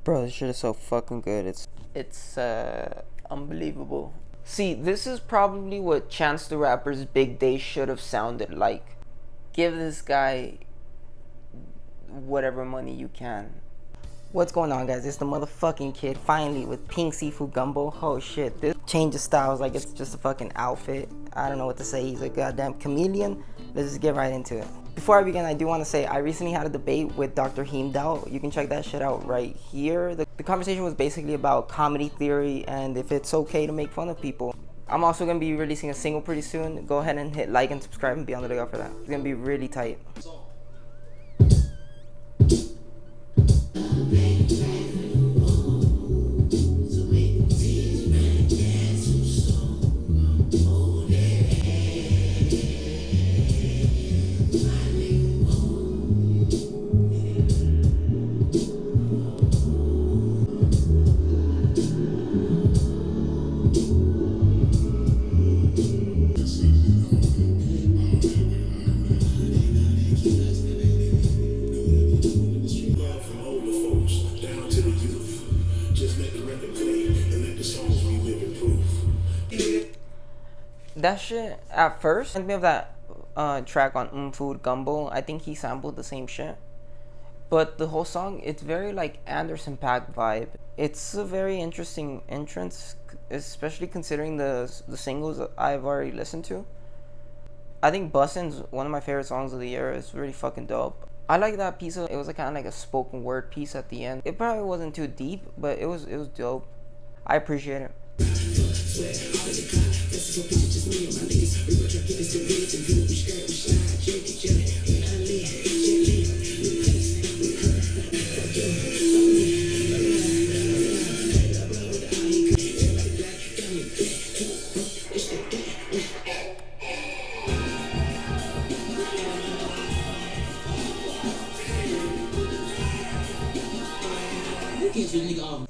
Bro, this shit is so fucking good. It's unbelievable. See, this is probably what Chance the Rapper's Big Day should have sounded like. Give this guy whatever money you can. What's going on, guys? It's the motherfucking kid finally with pink Siifu Gumbo. Oh shit, this change of styles like it's just a fucking outfit. I don't know what to say. He's a goddamn chameleon. Let's just get right into it. Before I begin, I do want to say I recently had a debate with Dr. Heimdall. You can check that shit out right here. The conversation was basically about comedy theory and if it's okay to make fun of people. I'm also going to be releasing a single pretty soon. Go ahead and hit like and subscribe and be on the lookout for that. It's going to be really tight. That shit at first reminded me of that track on Food Gumbo. I think he sampled the same shit, but the whole song, it's very like Anderson .Paak vibe. It's a very interesting entrance, especially considering the singles that I've already listened to. I think Bussin's one of my favorite songs of the year. It's really fucking dope. I like that piece of it. Was like kind of like a spoken word piece at the end. It probably wasn't too deep, but it was dope. I appreciate it.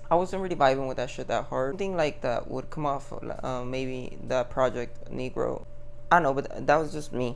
I wasn't really vibing with that shit that hard. Something like that would come off maybe that Project Negro. I don't know, but that was just me.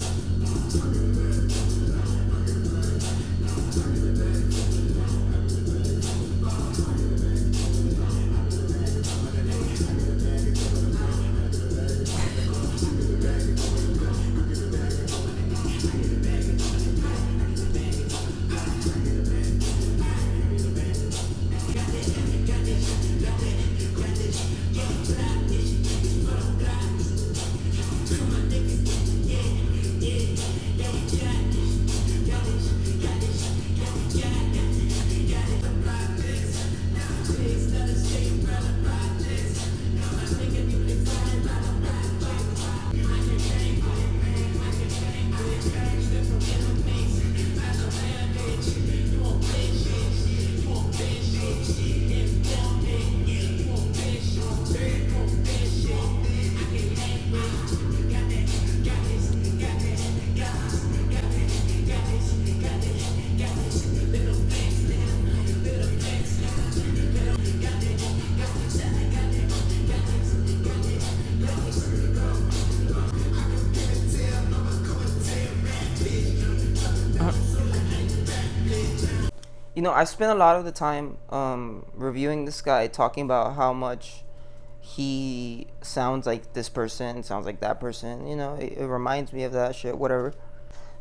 You know, I spent a lot of the time reviewing this guy, talking about how much he sounds like this person, sounds like that person. You know, it reminds me of that shit, whatever.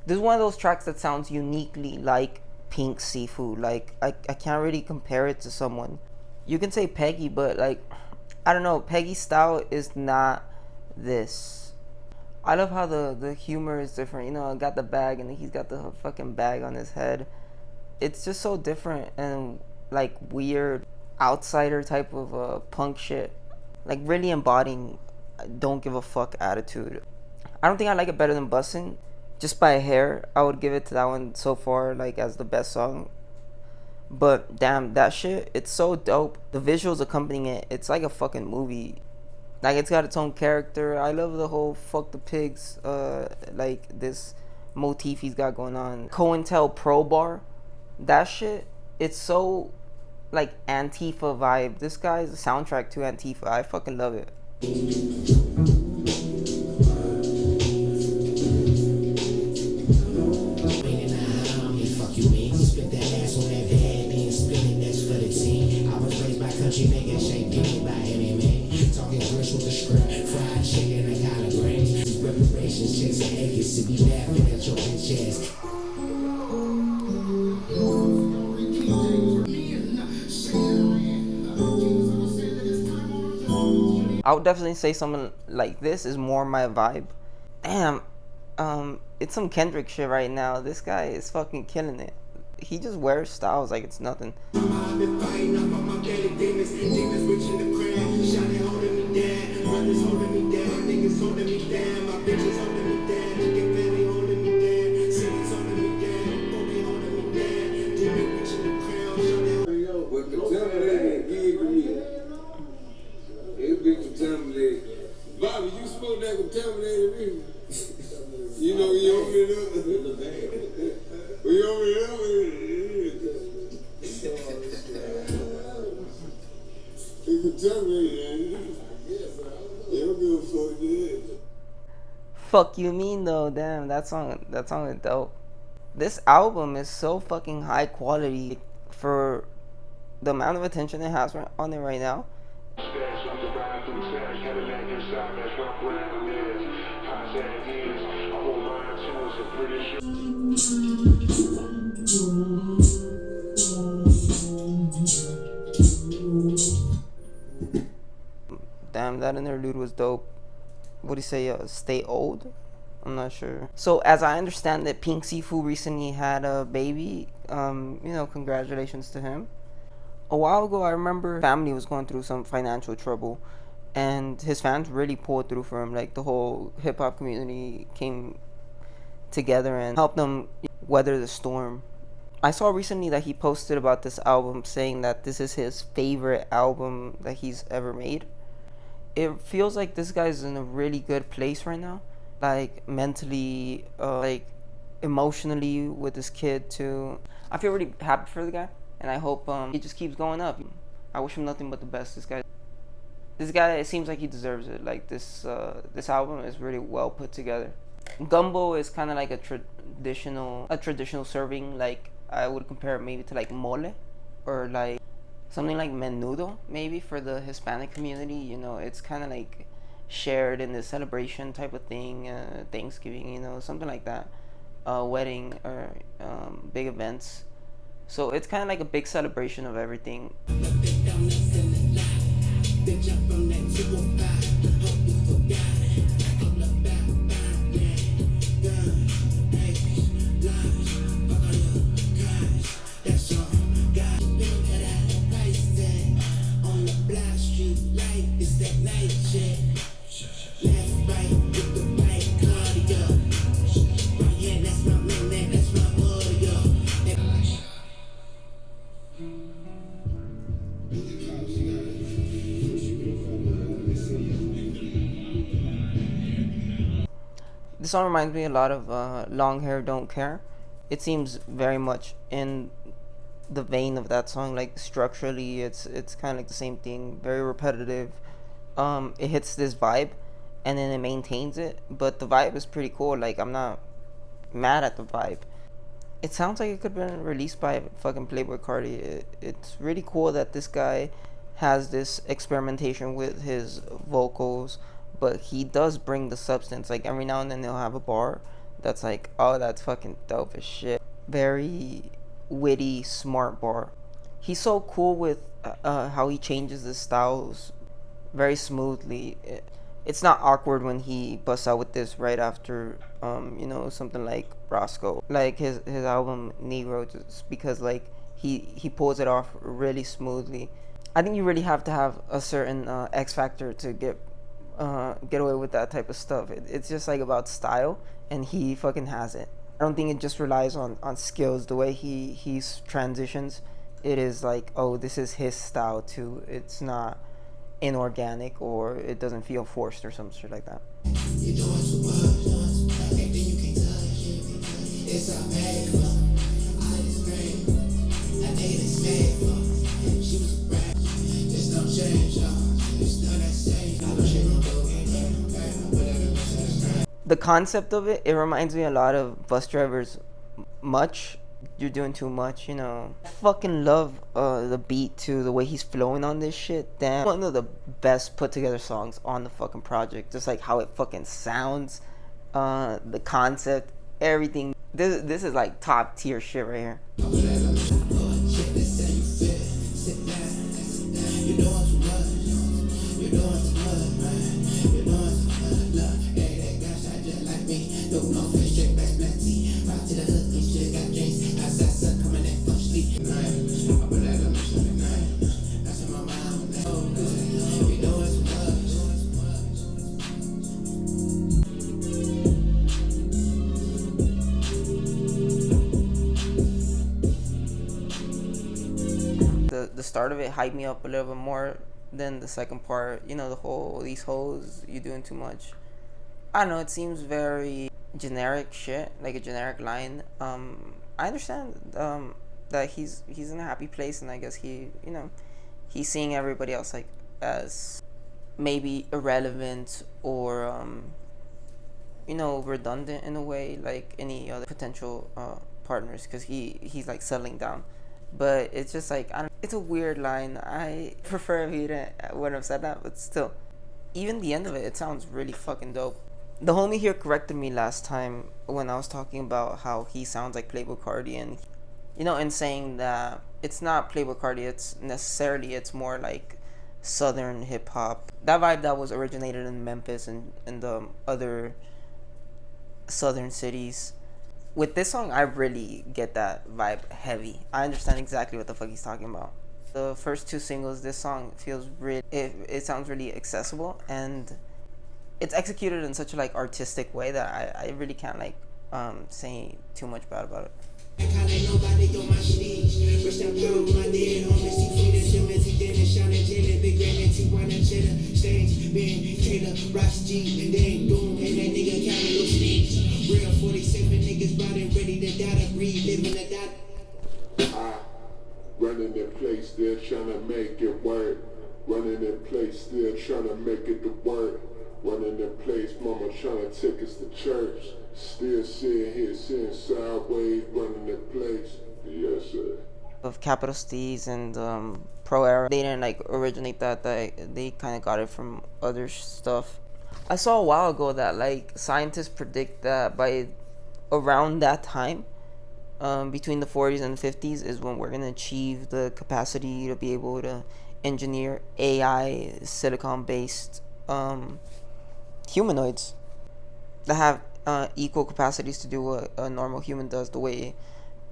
This is one of those tracks that sounds uniquely like Pink Siifu. Like, I can't really compare it to someone. You can say Peggy, but, like, I don't know. Peggy's style is not this. I love how the humor is different. You know, I got the bag, and he's got the fucking bag on his head. It's just so different and like weird outsider type of punk shit, like really embodying don't give a fuck attitude. I don't think I like it better than Bussin', just by a hair. I would give it to that one so far, like as the best song. But damn, that shit, it's so dope. The visuals accompanying it, it's like a fucking movie. Like, it's got its own character. I love the whole fuck the pigs like this motif he's got going on. COINTEL Pro Bar, that shit, it's so like Antifa vibe. This guy's a soundtrack to Antifa. I fucking love it. Country nigga shake it by any man. Talking fresh with the script, fried chicken and collard greens. Reparations, checks and acres to be laughing at your bitch ass. I would definitely say something like this is more my vibe. Damn, it's some Kendrick shit right now. This guy is fucking killing it. He just wears styles like it's nothing. Bobby, you smoke that contaminated weed. You know, you open it up. We open it up. It's contaminated. You don't give a fuck, dude. Fuck you mean though? Damn, that song is dope. This album is so fucking high quality for the amount of attention it has on it right now. Damn, that interlude was dope. What do you say? Stay old? I'm not sure. So as I understand that Pink Siifu recently had a baby. Congratulations to him. A while ago, I remember family was going through some financial trouble, and his fans really pulled through for him. Like the whole hip hop community came together and helped them weather the storm. I saw recently that he posted about this album, saying that this is his favorite album that he's ever made. It feels like this guy's in a really good place right now, like mentally, like emotionally with his kid too. I feel really happy for the guy, and I hope he just keeps going up. I wish him nothing but the best. This guy, it seems like he deserves it. Like this album is really well put together. Gumbo is kind of like a traditional serving. Like I would compare it maybe to like mole, or like something like menudo maybe for the Hispanic community. It's kind of like shared in the celebration type of thing, Thanksgiving, something like that, wedding or big events. So it's kind of like a big celebration of everything. This song reminds me a lot of Long Hair Don't Care. It seems very much in the vein of that song. Like structurally, it's kind of like the same thing, very repetitive. It hits this vibe, and then it maintains it. But the vibe is pretty cool. Like I'm not mad at the vibe. It sounds like it could have been released by fucking Playboy Carti. It's really cool that this guy has this experimentation with his vocals, but he does bring the substance. Like every now and then he'll have a bar that's like, oh, that's fucking dope as shit. Very witty, smart bar. He's so cool with how he changes his styles very smoothly. It's not awkward when he busts out with this right after something like Roscoe, like his album Negro, just because like he pulls it off really smoothly. I think you really have to have a certain X factor to get away with that type of stuff. It's just like about style, and he fucking has it. I don't think it just relies on skills. The way he transitions, it is like, oh, this is his style too. It's not inorganic, or it doesn't feel forced or some shit like that. The concept of it reminds me a lot of Bus Drivers Much, you're doing too much, you know. I fucking love the beat too, the way he's flowing on this shit. Damn, one of the best put together songs on the fucking project. Just like how it fucking sounds, the concept, everything. This is like top tier shit right here. The start of it hyped me up a little bit more than the second part. You know, the whole these hoes, you doing too much. I don't know. It seems very generic shit, like a generic line. I understand that he's in a happy place, and I guess he's seeing everybody else like as maybe irrelevant or redundant in a way, like any other potential partners, because he's like settling down. But it's just like, I don't, it's a weird line. I prefer if he wouldn't have said that, but still, even the end of it sounds really fucking dope. The homie here corrected me last time when I was talking about how he sounds like Playboi Carti, and and saying that it's not Playboi Carti, it's more like southern hip hop. That vibe that was originated in Memphis and the other southern cities. With this song, I really get that vibe heavy. I understand exactly what the fuck he's talking about. The first two singles, this song feels really, it sounds really accessible, and it's executed in such a like artistic way that I really can't like say too much bad about it. Running in place, still trying to make it work. Running in place, still trying to make it to work. Running in place, mama trying to take us to church. Still sitting here, sitting sideways, running in place. Yes, sir. Of Capital Steez and Pro Era, they didn't like originate that. They kind of got it from other stuff. I saw a while ago that like scientists predict that by around that time, between the 40s and 50s, is when we're gonna achieve the capacity to be able to engineer AI silicon-based humanoids that have equal capacities to do what a normal human does, the way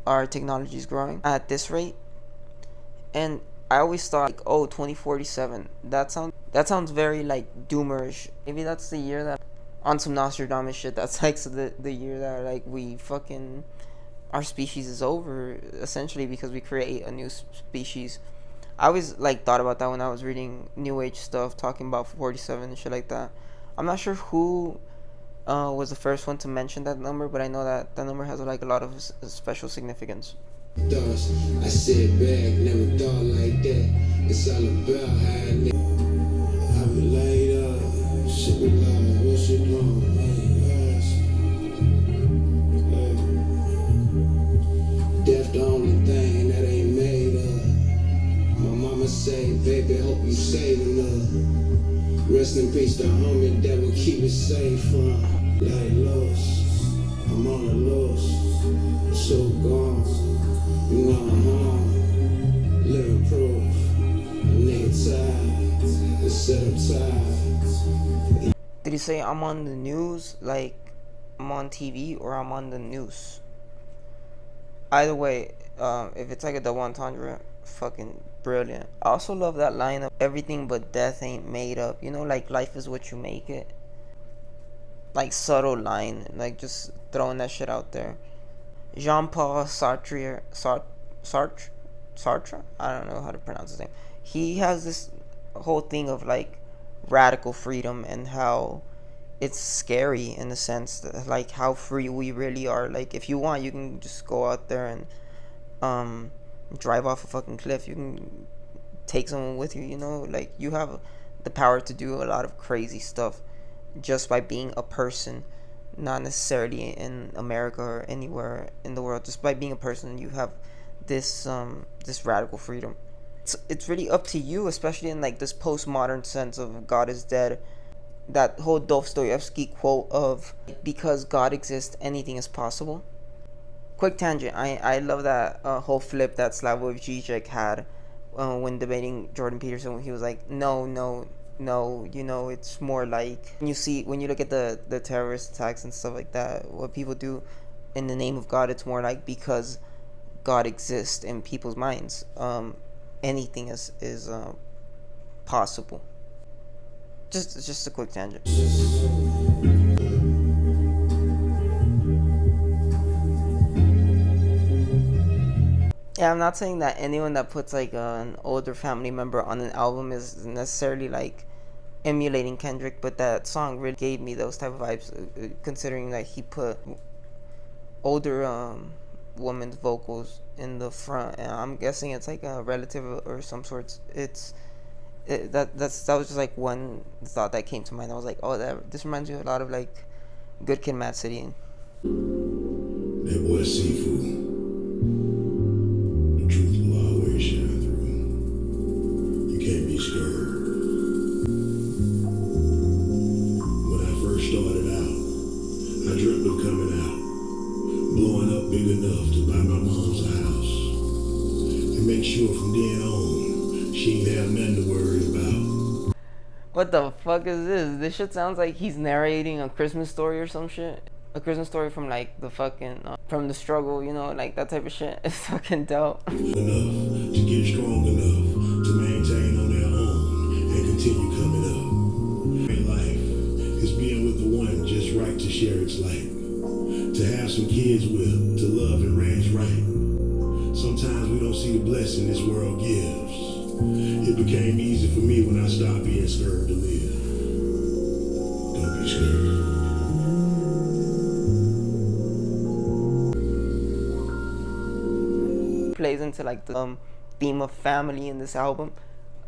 our technology is growing at this rate. And I always thought like, oh, 2047, that sounds very like doomerish. Maybe that's the year that, on some Nostradamus shit, that's like the year that like we fucking, our species is over, essentially, because we create a new species. I always like thought about that when I was reading New Age stuff, talking about 47 and shit like that. I'm not sure who was the first one to mention that number, but I know that number has like a lot of special significance. I sit back, never thought like that. It's all about how I be laid up, shit be like, what she doing? Death the only thing that ain't made up. My mama say, baby, hope you saving up. Rest in peace, the homie that will keep it safe from. Like lost, I'm on the lost, so gone. You know I'm home, living proof. A nigga tired, set up tired. Did he say I'm on the news, like I'm on TV, or I'm on the news? Either way, if it's like a double entendre, fucking brilliant. I also love that line of everything but death ain't made up. Like life is what you make it. Like subtle line, like just throwing that shit out there. Jean-Paul Sartre, I don't know how to pronounce his name. He has this whole thing of like radical freedom and how it's scary in the sense that like how free we really are. Like if you want, you can just go out there and drive off a fucking cliff. You can take someone with you. Like you have the power to do a lot of crazy stuff just by being a person. not necessarily in America or anywhere in the world. Just by being a person, you have this radical freedom. It's really up to you, especially in like this postmodern sense of God is dead. That whole Dostoevsky quote of because God exists, anything is possible. Quick tangent. I love that whole flip that Slavoj Žižek had when debating Jordan Peterson. When he was like, no, no, no. It's more like when you look at the terrorist attacks and stuff like that. What people do in the name of God, it's more like because God exists in people's minds. Anything is possible. Just a quick tangent. Yeah, I'm not saying that anyone that puts like an older family member on an album is necessarily like emulating Kendrick, but that song really gave me those type of vibes, considering that he put older woman's vocals in the front, and I'm guessing it's like a relative or some sorts. That was just like one thought that came to mind. I was like, oh, this reminds me a lot of like Good Kid, Mad City. That boy Siifu. The truth will always shine through. You can't be scared. When I first started out, I dreamt of coming out, blowing up big enough to buy my mom's a house, and make sure from then on, she ain't have nothing to worry about. What the fuck is this? This shit sounds like he's narrating a Christmas story or some shit. A Christmas story from like the fucking from the struggle, like that type of shit. It's fucking dope. Enough to get strong enough to maintain on their own and continue coming up. In life is being with the one just right to share its light, to have some kids with, to love and raise right. Sometimes we don't see the blessing this world gives. It became easy for me when I stopped being scared to live. Don't be scared. Plays into like the theme of family in this album.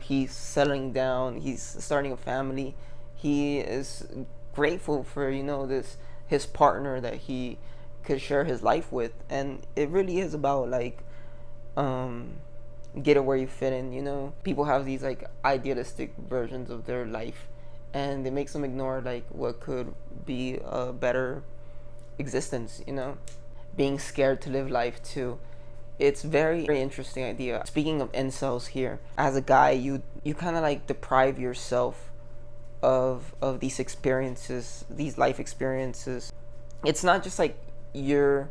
He's settling down, he's starting a family. He is grateful for this his partner that he could share his life with, and it really is about like get it where you fit in. People have these like idealistic versions of their life, and it makes them ignore like what could be a better existence. Being scared to live life too. It's very, very interesting idea. Speaking of incels here, as a guy, you kind of like deprive yourself of these experiences, these life experiences. It's not just like you're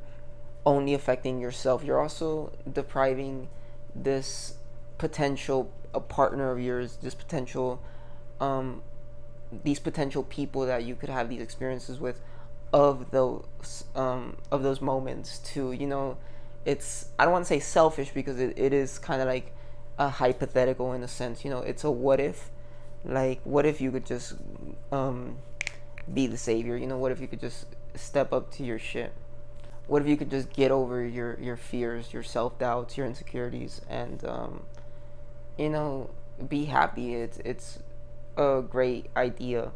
only affecting yourself. You're also depriving this potential a partner of yours, these potential people that you could have these experiences with, of those moments too. It's, I don't want to say selfish, because it is kind of like a hypothetical in a sense. It's a what if. Like, what if you could just be the savior? What if you could just step up to your shit? What if you could just get over your fears, your self-doubts, your insecurities, and be happy? It's a great idea.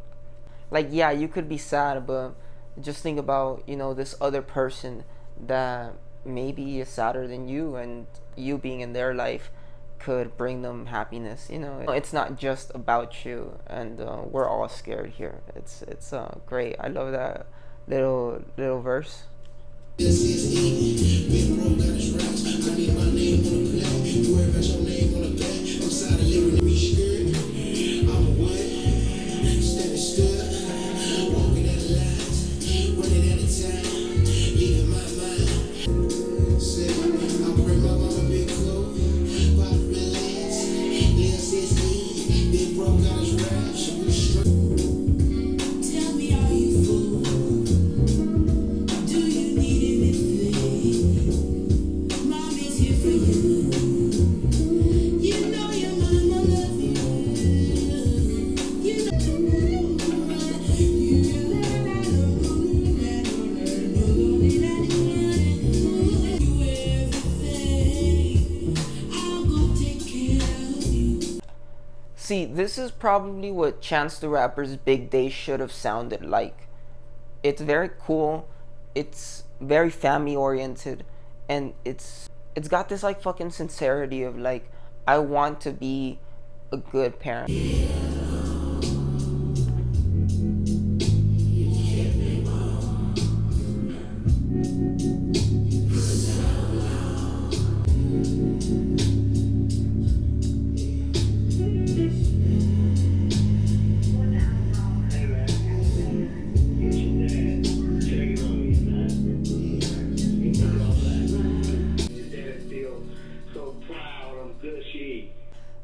Like, yeah, you could be sad, but just think about this other person that maybe is sadder than you, and you being in their life could bring them happiness. It's not just about you, and we're all scared here. It's great. I love that little verse. This is it. Big bro got his raps. I need my name on the plate. You worry about your name on the back. I'm tired of living to be scared. I'm a what? Standing still. Walking at the lines. Running at a time. Leaving my mind. Say, I bring my mama big clothes. Pop relax. This is it. Big bro got his raps. So we straight. Tell me, are you full? Do you need anything? Mom is here for you. You know your mama love you. You See, this is probably what Chance the Rapper's Big Day should have sounded like. It's very cool. It's very family oriented, and it's got this like fucking sincerity of like I want to be a good parent.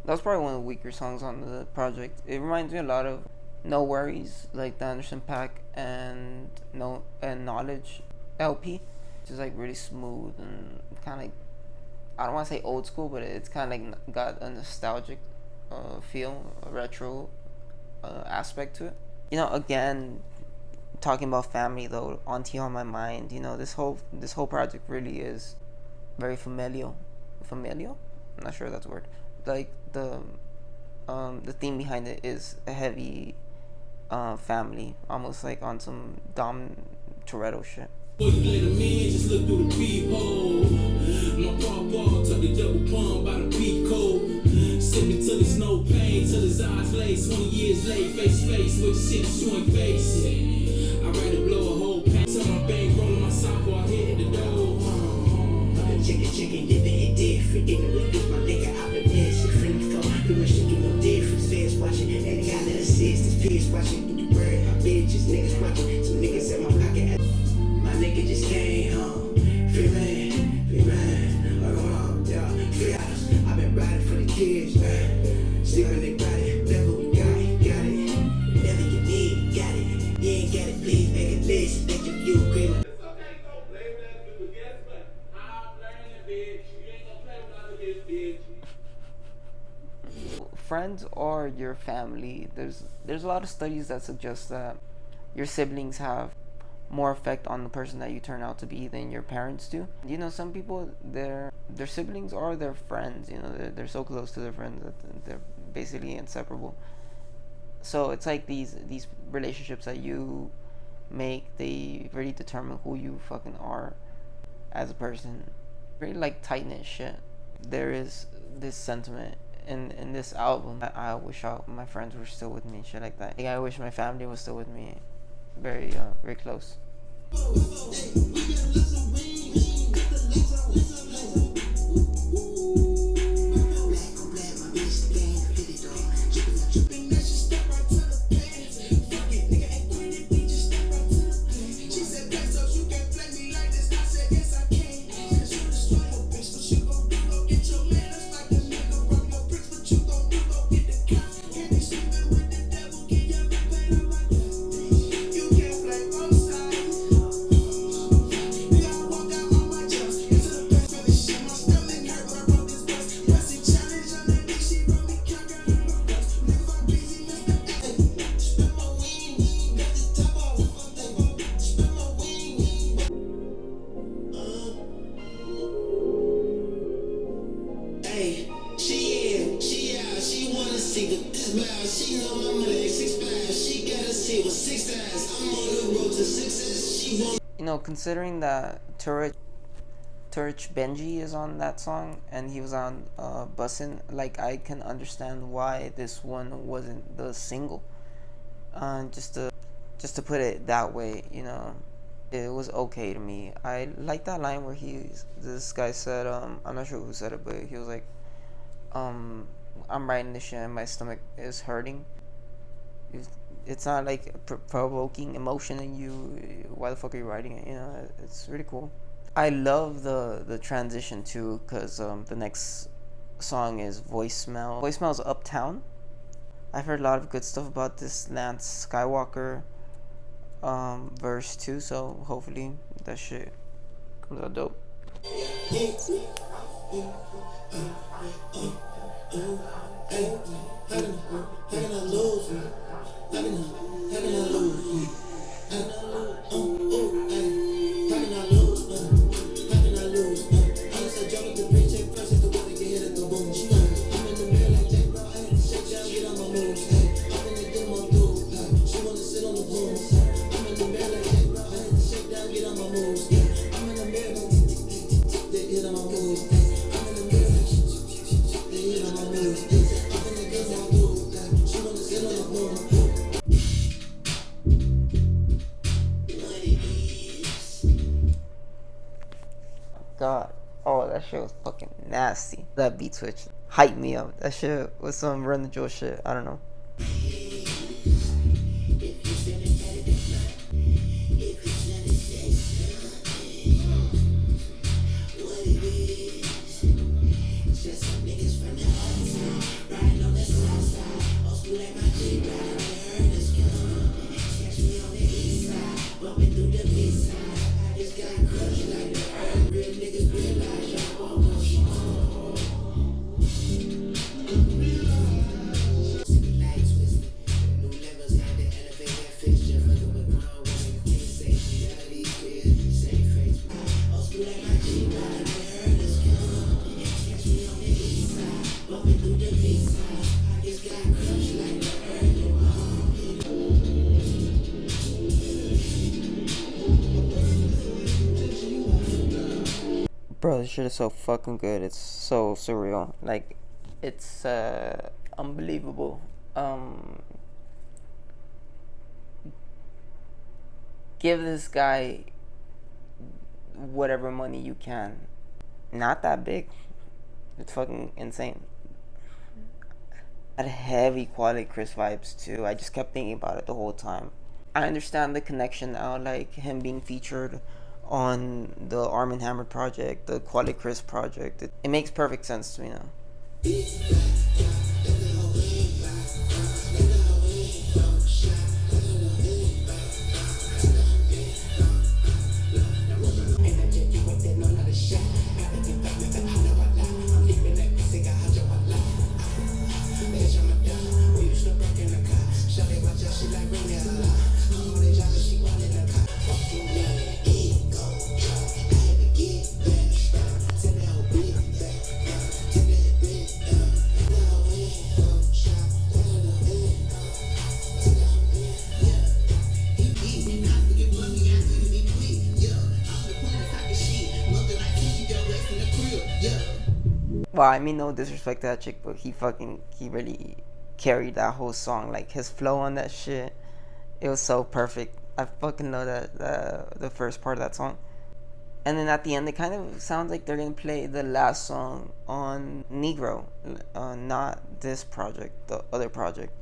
That was probably one of the weaker songs on the project. It reminds me a lot of No Worries, like the Anderson Paak and Knowledge LP, which is like really smooth and kind of like, I don't want to say old school, but it's kind of like got a nostalgic feel, a retro aspect to it. Again, talking about family though, Auntie on My Mind. This whole project really is very familial. Familial? I'm not sure if that's a word. Like the theme behind it is a heavy family, almost like on some Dom Toretto shit. Just look through the peephole. My pawpaw tuck the double palm by the peep code. Sipping till there's no pain, till his eyes lace. 20 years late, face to face with shit you ain't face. I'd rather blow a whole pack. Tell my bank rolling my sock while I hit the door. Chicken, living it different. Ignorant with my nigga out the nest. Friendly fuck, we wish to do no difference. Fans watching, and they got that assist. These peers watching, get the word. My bitches, niggas watching. Some niggas at my pocket. My nigga just came home. Free man. Yeah, free house. I've been riding for the kids, man. Sleeping they body. Whatever we got it. Whatever you need, got it. You ain't got it, please make a list. Make your view agreement. Friends or your family, there's a lot of studies that suggest that your siblings have more effect on the person that you turn out to be than your parents do. Some people, their siblings are their friends. They're so close to their friends that they're basically inseparable. So it's like these relationships that you make, they really determine who you fucking are as a person. Really like tight knit shit. There is this sentiment in this album. I wish my friends were still with me, shit like that. I wish my family was still with me. Very very close. Considering that Turich Benji is on that song and he was on Bussin', like I can understand why this one wasn't the single. Just to put it that way, it was okay to me. I like that line where this guy said, I'm not sure who said it, but he was like, I'm writing this shit and my stomach is hurting. It's not like provoking emotion in you. Why the fuck are you writing it? It's really cool. I love the transition too, because the next song is Voicemail. Voicemail's Uptown. I've heard a lot of good stuff about this Lance Skywalker verse too, so hopefully that shit comes out dope. I'm in the mirror like shit was fucking nasty. That beat switch hyped me up. That shit was some Run the Jewel shit. I don't know. Bro, this shit is so fucking good. It's so surreal. Like, it's unbelievable. Give this guy whatever money you can. Not that big. It's fucking insane. Had heavy quality Chris vibes too. I just kept thinking about it the whole time. I understand the connection now, like him being featured on the Arm and Hammer project, the Quality Chris project. It makes perfect sense to me now. Well, I mean, no disrespect to that chick, but he really carried that whole song. Like, his flow on that shit, it was so perfect. I fucking love the first part of that song. And then at the end, it kind of sounds like they're gonna play the last song on Negro, not this project, the other project.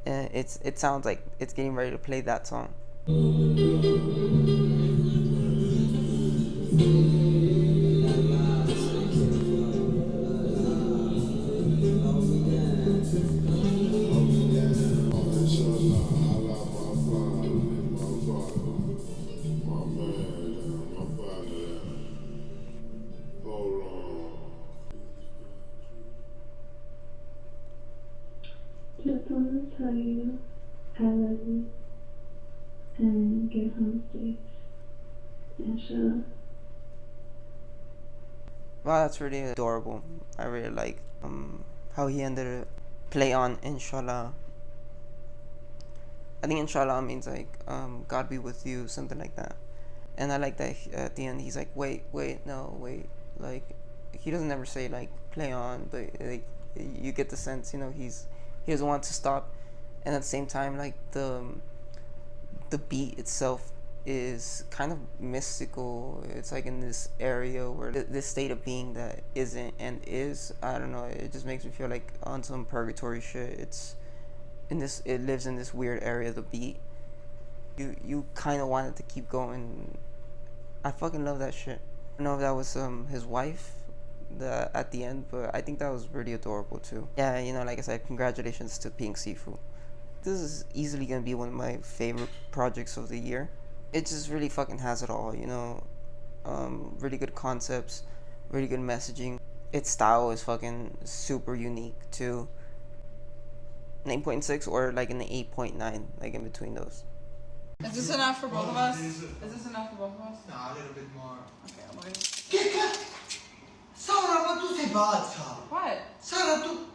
And it sounds like it's getting ready to play that song. Just want to tell you I love you and get home safe. Inshallah. Wow, that's really adorable. I really like how he ended it. Play on Inshallah. I think Inshallah means like God be with you, something like that. And I like that at the end he's like, wait, no, wait. Like, he doesn't ever say like play on, but like you get the sense, you know, he doesn't want to stop. And at the same time, like the beat itself is kind of mystical. It's like in this area where this state of being that isn't and is. I don't know. It just makes me feel like on some purgatory shit. It lives in this weird area of the beat. You kind of want it to keep going. I fucking love that shit. I don't know if that was his wife at the end, but I think that was really adorable too. Yeah, you know, like I said, congratulations to Pink Siifu. This is easily gonna be one of my favorite projects of the year. It just really fucking has it all, you know. Really good concepts, really good messaging. Its style is fucking super unique too. 9.6 or like an 8.9, like in between those. Is this enough for both of us? Is this enough for both of us? No, a little bit more. Okay, I'm going. Che cazzo? Sara, ma tu sei pazza! What? Sara, tu...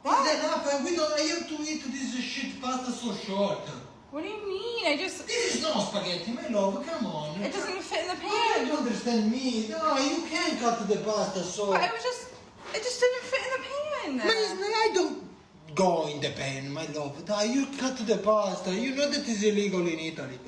What? Is enough? I have to eat this shit pasta so short. What do you mean? I just... This is not spaghetti, my love, come on. It doesn't fit in the You don't pan. understand me. No, you can't cut the pasta so... But it just didn't fit in the pan. I don't go in the pan, my love. You cut the pasta. You know that is illegal in Italy.